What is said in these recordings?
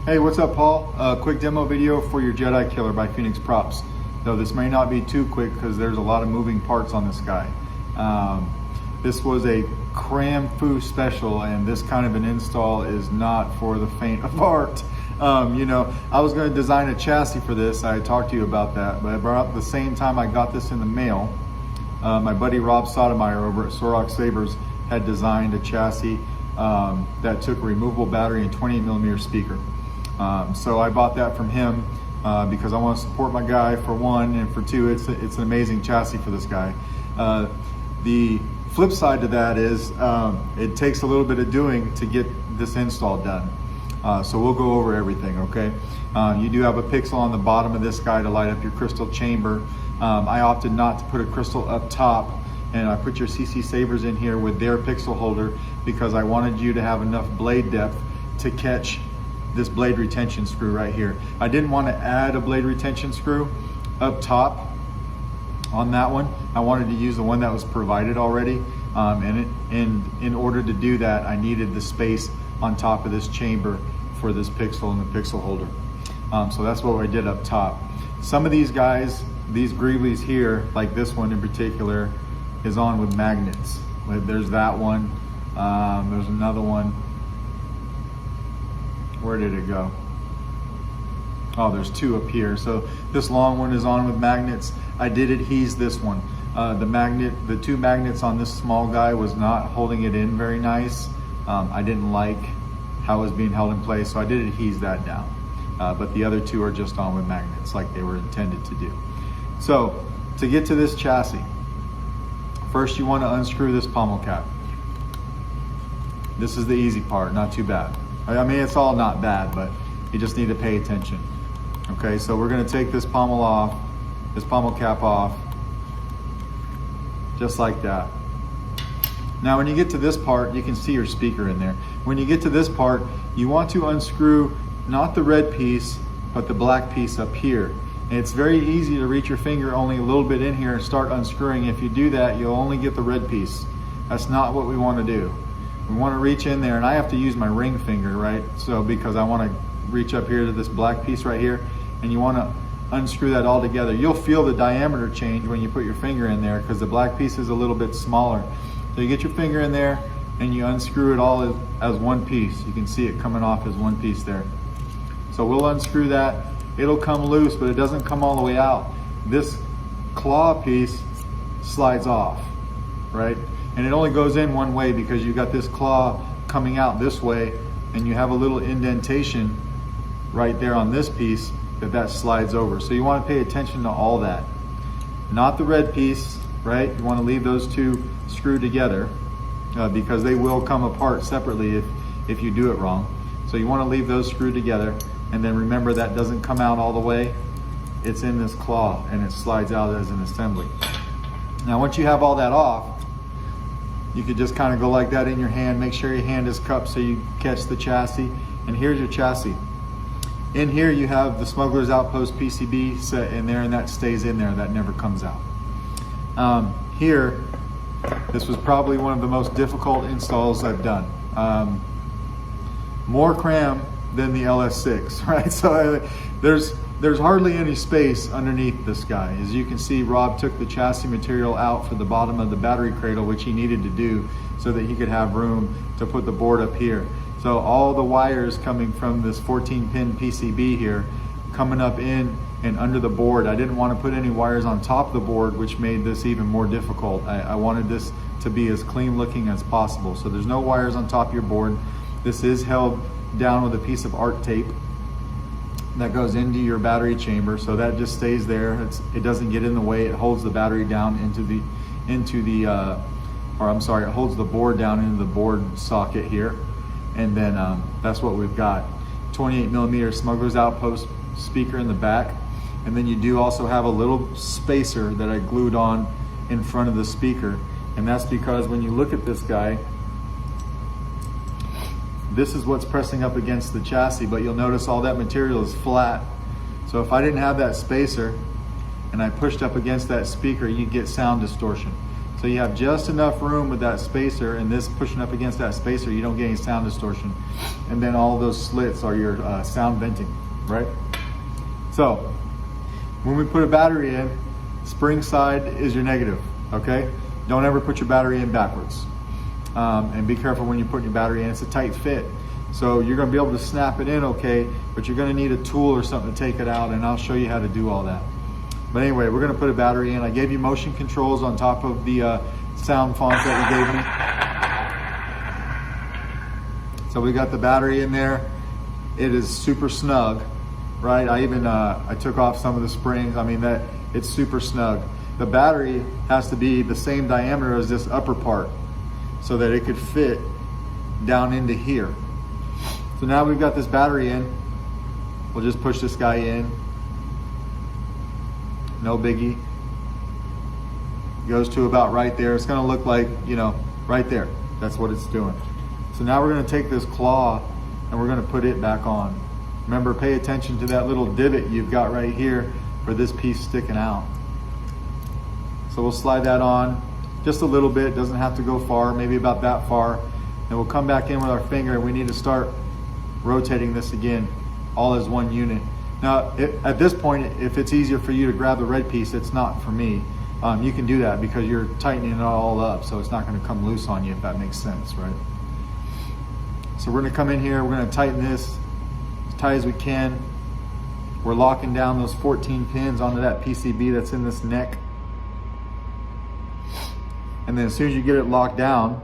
Hey, what's up, Paul? Quick demo video for your Jedi Killer by Phoenix Props. Though this may not be too quick because there's a lot of moving parts on this guy. This was a cram foo special, and this kind of an install is not for the faint of heart. You know, I was going to design a chassis for this. I talked to you about that, but about the same time I got this in the mail, my buddy Rob Sotomayor over at Dark Saber had designed a chassis that took a removable battery and 28mm speaker. So I bought that from him because I want to support my guy, for one, and for two, it's an amazing chassis for this guy. The flip side to that is it takes a little bit of doing to get this install done. So we'll go over everything, okay? You do have a pixel on the bottom of this guy to light up your crystal chamber. I opted not to put a crystal up top, and I put your CCSabers in here with their pixel holder because I wanted you to have enough blade depth to catch this blade retention screw right here. I didn't want to add a blade retention screw up top on that one. I wanted to use the one that was provided already, and in order to do that, I needed the space on top of this chamber for this pixel and the pixel holder. So that's what I did up top. Some of these guys, these greeblies here, like this one in particular, is on with magnets. There's that one, there's another one. Where did it go? Oh, there's two up here. So this long one is on with magnets. I did adhese this one. The two magnets on this small guy was not holding it in very nice. I didn't like how it was being held in place, so I did adhese that down. But the other two are just on with magnets like they were intended to do. So to get to this chassis, first you want to unscrew this pommel cap. This is the easy part, not too bad. I mean, it's all not bad, but you just need to pay attention. Okay, so we're going to take this pommel off, this pommel cap off, just like that. Now when you get to this part, you can see your speaker in there. When you get to this part, you want to unscrew not the red piece, but the black piece up here. And it's very easy to reach your finger only a little bit in here and start unscrewing. If you do that, you'll only get the red piece. That's not what we want to do. We want to reach in there, and I have to use my ring finger, right? So because I want to reach up here to this black piece right here, and you want to unscrew that all together. You'll feel the diameter change when you put your finger in there because the black piece is a little bit smaller. So you get your finger in there and you unscrew it all as one piece. You can see it coming off as one piece there. So we'll unscrew that. It'll come loose, but it doesn't come all the way out. This claw piece slides off, right? And it only goes in one way because you got this claw coming out this way, and you have a little indentation right there on this piece that slides over. So you want to pay attention to all that. Not the red piece, right? You want to leave those two screwed together because they will come apart separately if you do it wrong. So you want to leave those screwed together, and then remember that doesn't come out all the way. It's in this claw and it slides out as an assembly. Now once you have all that off, you could just kind of go like that in your hand. Make sure your hand is cupped so you catch the chassis. And here's your chassis. In here you have the Smuggler's Outpost PCB set in there, and that stays in there. That never comes out. Here, this was probably one of the most difficult installs I've done. More cram than the LS6, right? So there's hardly any space underneath this guy. As you can see, Rob took the chassis material out for the bottom of the battery cradle, which he needed to do so that he could have room to put the board up here. So all the wires coming from this 14-pin PCB here, coming up in and under the board. I didn't want to put any wires on top of the board, which made this even more difficult. I wanted this to be as clean looking as possible. So there's no wires on top of your board. This is held down with a piece of art tape that goes into your battery chamber, so that just stays there. It doesn't get in the way. It holds the battery down it holds the board down into the board socket here, and then that's what we've got. 28mm Smuggler's Outpost speaker in the back, and then you do also have a little spacer that I glued on in front of the speaker, and that's because when you look at this guy, this is what's pressing up against the chassis, but you'll notice all that material is flat. So if I didn't have that spacer and I pushed up against that speaker, you'd get sound distortion. So you have just enough room with that spacer, and this pushing up against that spacer, you don't get any sound distortion. And then all those slits are your sound venting, right? So when we put a battery in, spring side is your negative, okay? Don't ever put your battery in backwards. And be careful when you're putting your battery in. It's a tight fit. So you're gonna be able to snap it in okay, but you're gonna need a tool or something to take it out, and I'll show you how to do all that. But anyway, we're gonna put a battery in. I gave you motion controls on top of the sound font that you gave me. So we got the battery in there. It is super snug, right? I even I took off some of the springs. I mean, that it's super snug. The battery has to be the same diameter as this upper part so that it could fit down into here. So now we've got this battery in. We'll just push this guy in. No biggie. Goes to about right there. It's gonna look like, you know, right there. That's what it's doing. So now we're gonna take this claw and we're gonna put it back on. Remember, pay attention to that little divot you've got right here for this piece sticking out. So we'll slide that on just a little bit. Doesn't have to go far, maybe about that far. And we'll come back in with our finger, and we need to start rotating this again, all as one unit. Now, at this point, if it's easier for you to grab the red piece, it's not for me. You can do that because you're tightening it all up, so it's not gonna come loose on you, if that makes sense, right? So we're gonna come in here, we're gonna tighten this as tight as we can. We're locking down those 14 pins onto that PCB that's in this neck. And then as soon as you get it locked down,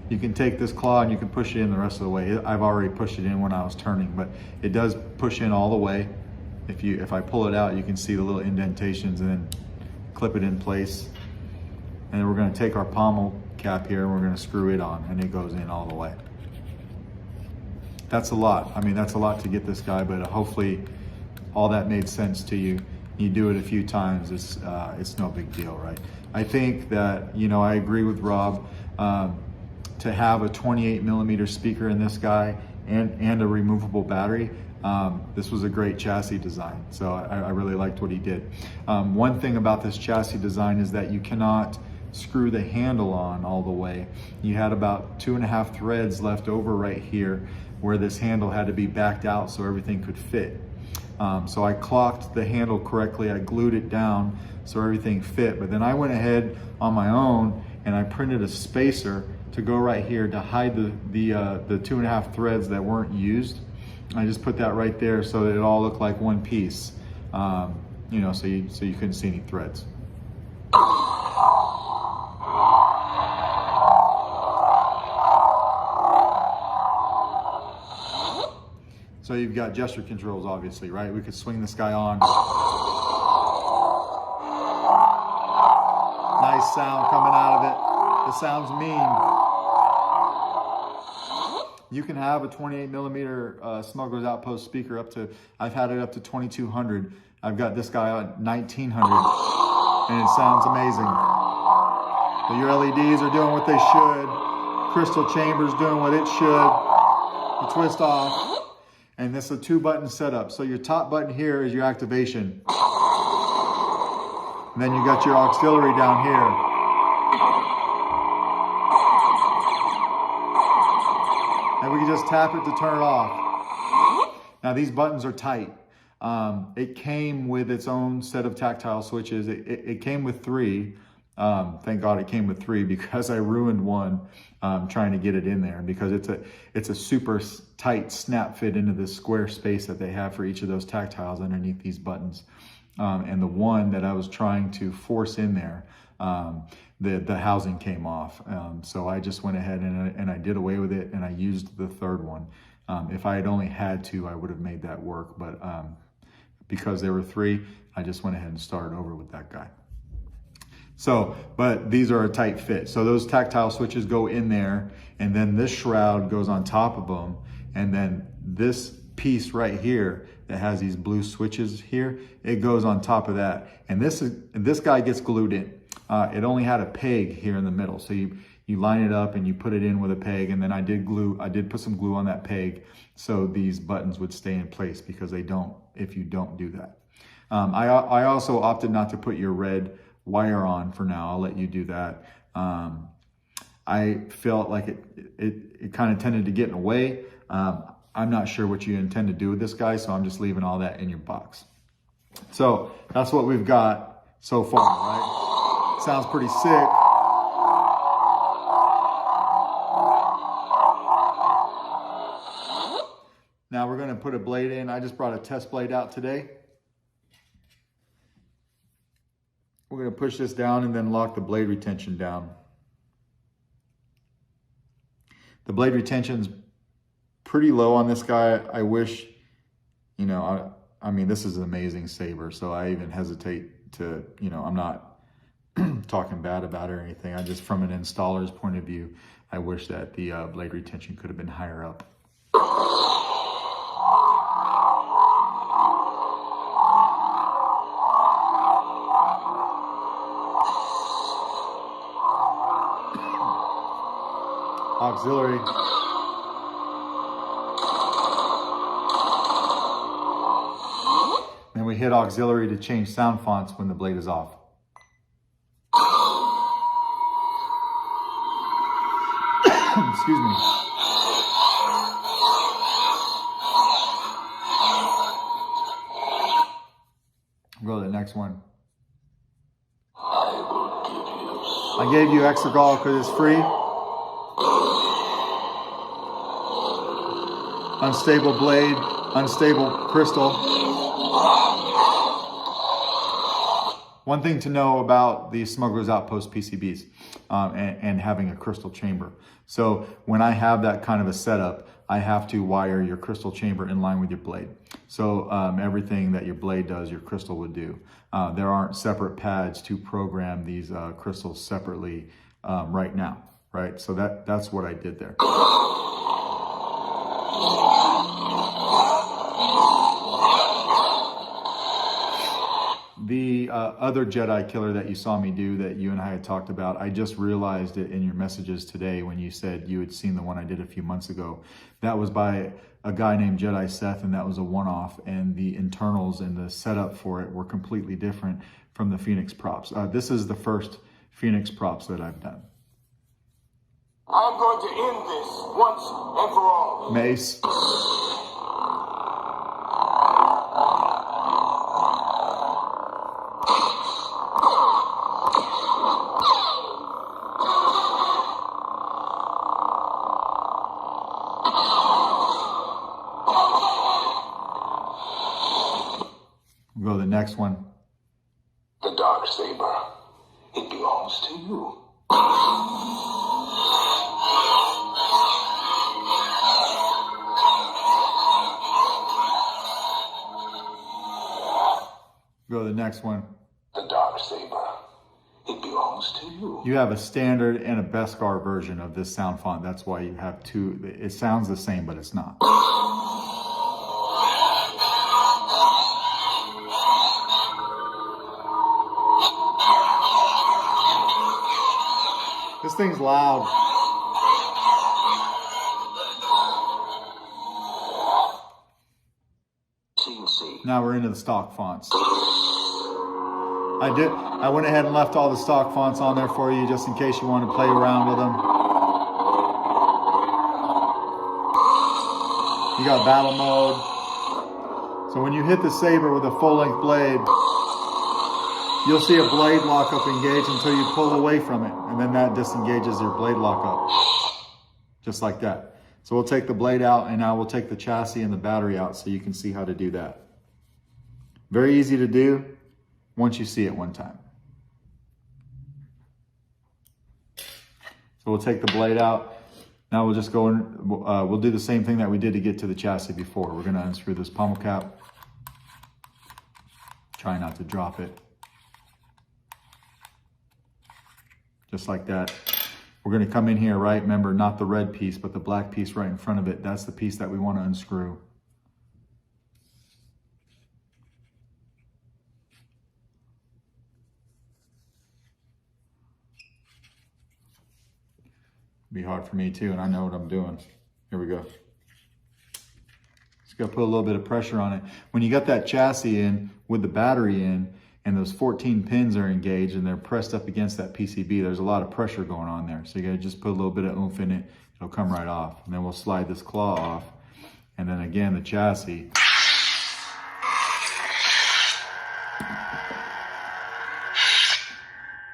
you can take this claw and you can push it in the rest of the way. I've already pushed it in when I was turning, but it does push in all the way. If I pull it out, you can see the little indentations, and then clip it in place. And then we're gonna take our pommel cap here and we're gonna screw it on, and it goes in all the way. That's a lot. I mean, that's a lot to get this guy, but hopefully all that made sense to you. You do it a few times, it's no big deal, right? I think that, you know, I agree with Rob. To have a 28mm speaker in this guy and a removable battery, this was a great chassis design. So I really liked what he did. One thing about this chassis design is that you cannot screw the handle on all the way. You had about 2.5 threads left over right here where this handle had to be backed out so everything could fit. So I clocked the handle correctly, I glued it down so everything fit, but then I went ahead on my own and I printed a spacer to go right here to hide the 2.5 threads that weren't used. I just put that right there so that it all looked like one piece, you know, so you couldn't see any threads. So you've got gesture controls, obviously, right? We could swing this guy on. Nice sound coming out of it. The sound's mean. You can have a 28mm Smuggler's Outpost speaker up to, I've had it up to 2200. I've got this guy on 1900, and it sounds amazing. So your LEDs are doing what they should. Crystal chamber's doing what it should. You twist off. And this is a 2-button setup. So your top button here is your activation. And then you got your auxiliary down here. And we can just tap it to turn it off. Now these buttons are tight. It came with its own set of tactile switches. It came with 3. Thank God it came with 3 because I ruined one trying to get it in there, because it's a super tight snap fit into this square space that they have for each of those tactiles underneath these buttons. And the one that I was trying to force in there, the housing came off. So I just went ahead and I did away with it, and I used the 3rd one. If I had only had to, I would have made that work, but because there were 3, I just went ahead and started over with that guy. So, but these are a tight fit. So those tactile switches go in there, and then this shroud goes on top of them, and then this piece right here that has these blue switches here, it goes on top of that. And this guy gets glued in. It only had a peg here in the middle. So you line it up and you put it in with a peg, and then I did put some glue on that peg so these buttons would stay in place, because they don't if you don't do that. I also opted not to put your red wire on for now. I'll let you do that. I felt like it kind of tended to get in the way. I'm not sure what you intend to do with this guy, so I'm just leaving all that in your box. So that's what we've got so far, right? Sounds pretty sick. Now we're gonna put a blade in. I just brought a test blade out today. We're gonna push this down and then lock the blade retention down. The blade retention's pretty low on this guy. I wish, you know, I mean, this is an amazing saber, so I even hesitate to, you know, I'm not talking bad about it or anything. I just, from an installer's point of view, I wish that the blade retention could have been higher up. Auxiliary. Then we hit auxiliary to change sound fonts when the blade is off. Excuse me. Go to the next one. I gave you extra gall because it's free. Unstable blade, unstable crystal. One thing to know about the Smuggler's Outpost PCBs and having a crystal chamber. So when I have that kind of a setup, I have to wire your crystal chamber in line with your blade. So everything that your blade does, your crystal would do. There aren't separate pads to program these crystals separately right now, right? So that's what I did there. The other Jedi killer that you saw me do that you and I had talked about, I just realized it in your messages today when you said you had seen the one I did a few months ago. That was by a guy named Jedi Seth, and that was a one-off, and the internals and the setup for it were completely different from the Phoenix props. This is the first Phoenix props that I've done. I'm going to end this once and for all. Mace. Go to the next one. The Dark Saber. It belongs to you. Go to the next one. The Dark Saber. It belongs to you. You have a standard and a Beskar version of this sound font. That's why you have two. It sounds the same, but it's not. This thing's loud. Now we're into the stock fonts. I went ahead and left all the stock fonts on there for you just in case you want to play around with them. You got battle mode. So when you hit the saber with a full-length blade, you'll see a blade lockup engage until you pull away from it, and then that disengages your blade lockup. Just like that. So we'll take the blade out, and now we'll take the chassis and the battery out so you can see how to do that. Very easy to do once you see it one time. So we'll take the blade out. Now we'll just go and we'll do the same thing that we did to get to the chassis before. We're going to unscrew this pommel cap. Try not to drop it. Just like that. We're going to come in here, right? Remember, not the red piece, but the black piece right in front of it. That's the piece that we want to unscrew. Be hard for me too, and I know what I'm doing. Here we go. Just got to put a little bit of pressure on it. When you got that chassis in with the battery in, and those 14 pins are engaged and they're pressed up against that PCB, there's a lot of pressure going on there. So you gotta just put a little bit of oomph in it, it'll come right off. And then we'll slide this claw off. And then again, the chassis.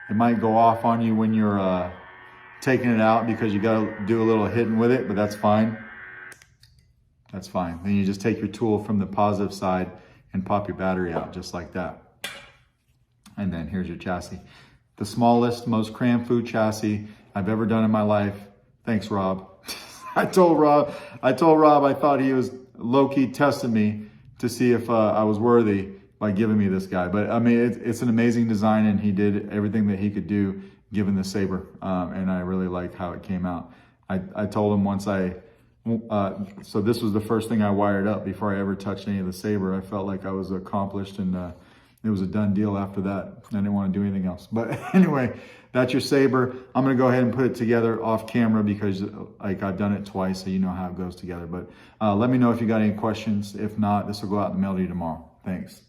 It might go off on you when you're taking it out because you gotta do a little hitting with it, but that's fine. That's fine. Then you just take your tool from the positive side and pop your battery out just like that. And then here's your chassis. The smallest, most crammed food chassis I've ever done in my life. Thanks, Rob. I told Rob I thought he was low-key testing me to see if I was worthy by giving me this guy. But I mean, it's an amazing design, and he did everything that he could do given the Saber. And I really like how it came out. I told him once so this was the first thing I wired up before I ever touched any of the Saber. I felt like I was accomplished, and it was a done deal after that. I didn't want to do anything else. But anyway, that's your Saber. I'm going to go ahead and put it together off camera because like I've done it twice, so you know how it goes together. But let me know if you got any questions. If not, this will go out in the mail to you tomorrow. Thanks.